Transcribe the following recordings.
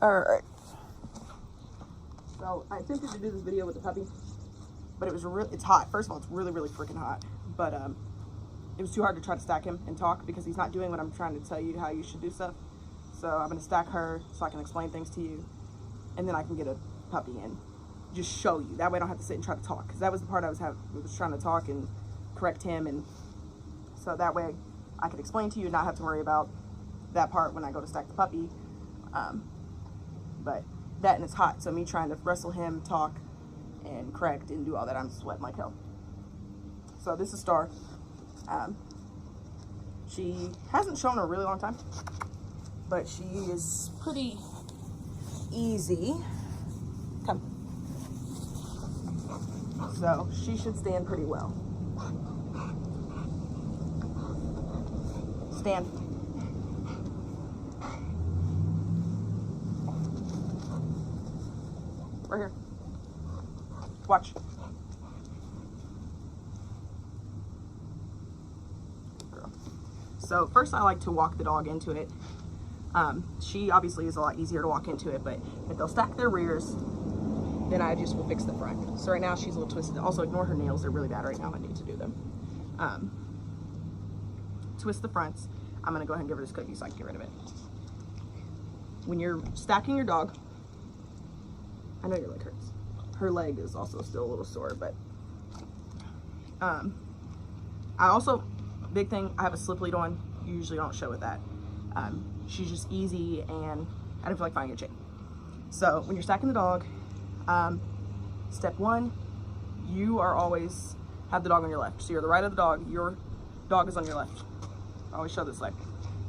Alright. So I attempted to do this video with the puppy, but it's hot. First of all, it's really, really freaking hot. But it was too hard to try to stack him and talk because he's not doing what I'm trying to tell you how you should do stuff. So I'm gonna stack her so I can explain things to you, and then I can get a puppy in, just show you. That way I don't have to sit and try to talk, because that was the part I was trying to talk and correct him, and so that way I could explain to you and not have to worry about that part when I go to stack the puppy. But that, and it's hot, so me trying to wrestle him, talk, and correct and do all that, I'm sweating like hell. So this is Star. She hasn't shown in a really long time, but she is pretty easy. Come. So she should stand pretty well. Stand. Right here. Watch. So first I like to walk the dog into it. She obviously is a lot easier to walk into it, but if they'll stack their rears, then I just will fix the front. So right now she's a little twisted. Also ignore her nails, they're really bad right now. I need to do them. Twist the fronts. I'm gonna go ahead and give her this cookie so I can get rid of it. When you're stacking your dog, I know your leg hurts. Her leg is also still a little sore, but I also, big thing, I have a slip lead on. You usually don't show with that. She's just easy, and I don't feel like finding a chain. So when you're stacking the dog, step one, you are always have the dog on your left. So you're the right of the dog, your dog is on your left. I always show this leg.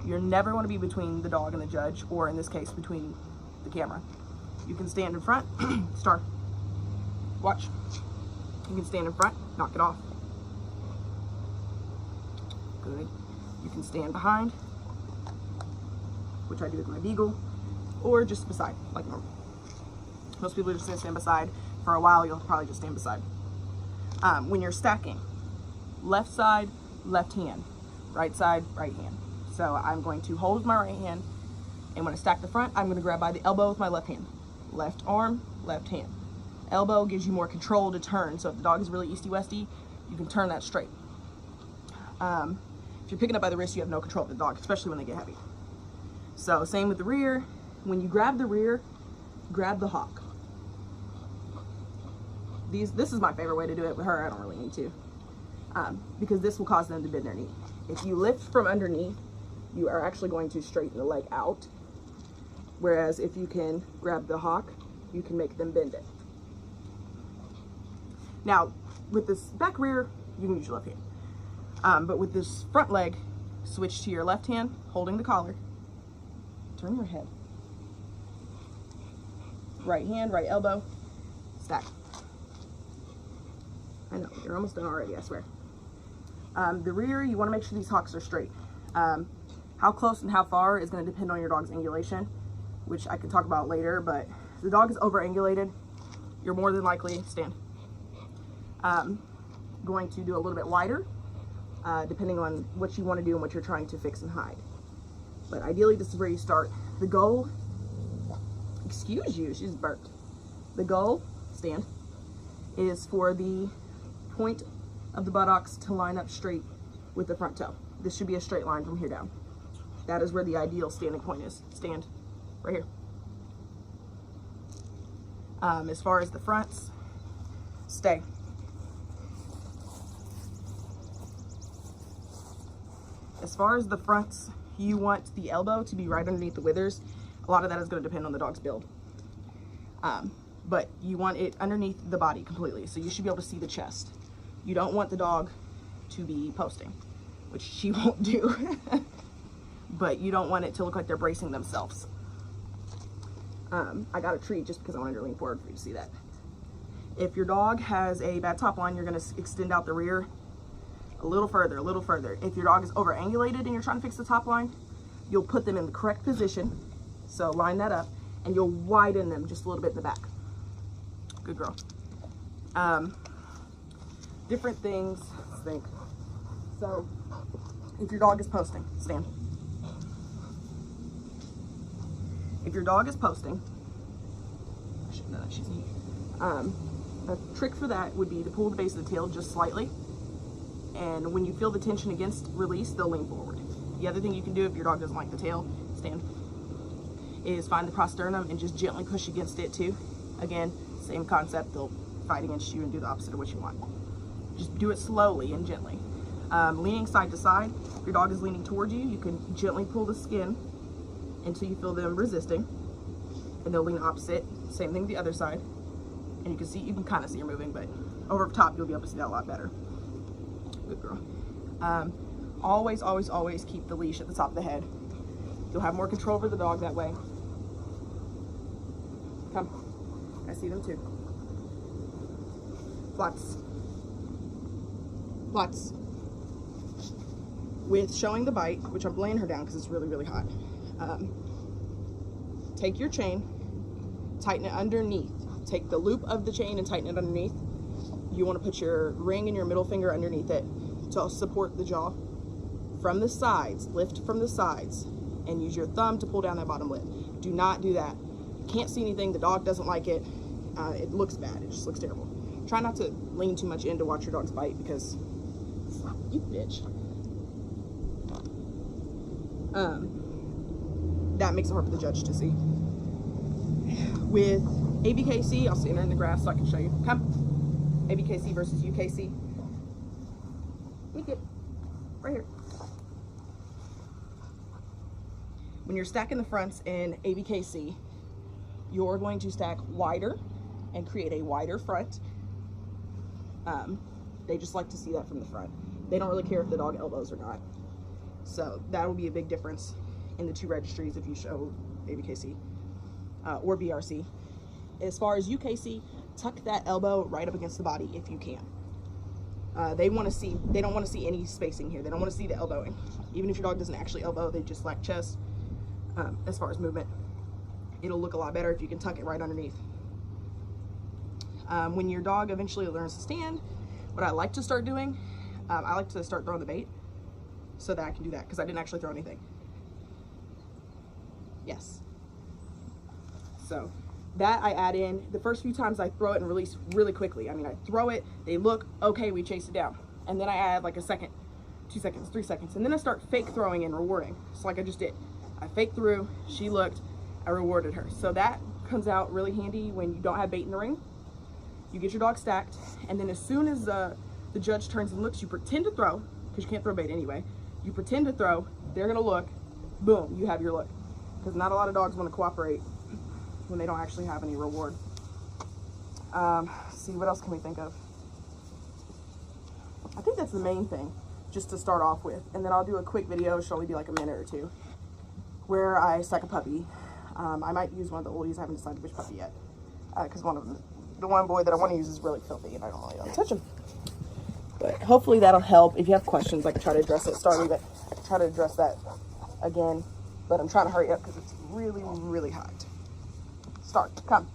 You're never want to be between the dog and the judge, or in this case, between the camera. You can stand in front. Star. Watch. You can stand in front, knock it off. Good. You can stand behind, which I do with my beagle, or just beside, like normal. Most people are just gonna stand beside. For a while, you'll probably just stand beside. When you're stacking, left side, left hand, right side, right hand. So I'm going to hold with my right hand, and when I stack the front, I'm gonna grab by the elbow with my left hand. Left arm, left hand. Elbow gives you more control to turn. So if the dog is really easty-westy, you can turn that straight. If you're picking up by the wrist, you have no control of the dog, especially when they get heavy. So same with the rear. When you grab the rear, grab the hock. This is my favorite way to do it. With her, I don't really need to, because this will cause them to bend their knee. If you lift from underneath, you are actually going to straighten the leg out. Whereas if you can grab the hock, you can make them bend it. Now, with this back rear, you can use your left hand. But with this front leg, switch to your left hand, holding the collar. Turn your head. Right hand, right elbow, stack. I know, you're almost done already, I swear. The rear, you want to make sure these hocks are straight. How close and how far is going to depend on your dog's angulation, which I can talk about later, but if the dog is over-angulated, you're more than likely stand. Going to do a little bit wider, depending on what you want to do and what you're trying to fix and hide. But ideally, this is where you start. The goal, excuse you, she's burped. The goal, stand, is for the point of the buttocks to line up straight with the front toe. This should be a straight line from here down. That is where the ideal standing point is. Stand right here. As far as the fronts, stay. As far as the fronts, you want the elbow to be right underneath the withers. A lot of that is going to depend on the dog's build. But you want it underneath the body completely, so you should be able to see the chest. You don't want the dog to be posting, which she won't do. But you don't want it to look like they're bracing themselves. I got a treat just because I wanted to lean forward for you to see that. If your dog has a bad top line, you're going to extend out the rear a little further, a little further. If your dog is over-angulated and you're trying to fix the top line, you'll put them in the correct position. So line that up, and you'll widen them just a little bit in the back. Good girl. Different things, let's think. So if your dog is posting, stand. If your dog is posting, I should know that she's neat. A trick for that would be to pull the base of the tail just slightly, and when you feel the tension against release, they'll lean forward. The other thing you can do if your dog doesn't like the tail stand is find the prosternum and just gently push against it too. Again, same concept, they'll fight against you and do the opposite of what you want. Just do it slowly and gently. Leaning side to side, if your dog is leaning towards you, you can gently pull the skin until you feel them resisting, and they'll lean opposite. Same thing the other side. And you can kind of see her moving, but over top you'll be able to see that a lot better. Good girl. Always, always, always keep the leash at the top of the head. You'll have more control over the dog that way. Come. I see them too. Flats. Flats. With showing the bite, which I'm laying her down because it's really, really hot. Take your chain, tighten it underneath. Take the loop of the chain and tighten it underneath. You want to put your ring and your middle finger underneath it to support the jaw. From the sides, lift from the sides, and use your thumb to pull down that bottom lip. Do not do that. You can't see anything, the dog doesn't like it. It looks bad, it just looks terrible. Try not to lean too much in to watch your dog's bite because, you bitch. That makes it hard for the judge to see. With ABKC, I'll stand her in the grass so I can show you. Come. ABKC versus UKC. Make it right here. When you're stacking the fronts in ABKC, you're going to stack wider and create a wider front. They just like to see that from the front. They don't really care if the dog elbows or not. So that will be a big difference in the two registries if you show ABKC or BRC. As far as UKC, tuck that elbow right up against the body if you can. They don't want to see any spacing here. They don't want to see the elbowing. Even if your dog doesn't actually elbow, they just lack chest. As far as movement, it'll look a lot better if you can tuck it right underneath. When your dog eventually learns to stand, what I like to start doing, I like to start throwing the bait so that I can do that because I didn't actually throw anything. Yes. So that I add in. The first few times I throw it and release really quickly. I mean, I throw it, they look, okay, we chase it down. And then I add like a second, 2 seconds, 3 seconds. And then I start fake throwing and rewarding. So like I just did. I faked through, she looked, I rewarded her. So that comes out really handy when you don't have bait in the ring. You get your dog stacked, and then as soon as the judge turns and looks, you pretend to throw, because you can't throw bait anyway. You pretend to throw, they're gonna look, boom, you have your look. Because not a lot of dogs want to cooperate when they don't actually have any reward. See, what else can we think of? I think that's the main thing, just to start off with. And then I'll do a quick video, should only be like a minute or two, where I stack a puppy. I might use one of the oldies, I haven't decided which puppy yet. Because the one boy that I want to use is really filthy and I don't really want to touch him. But hopefully that'll help. If you have questions, I can try to address it. Sorry, but I can try to address that again. But I'm trying to hurry up because it's really, really hot. Start. Come.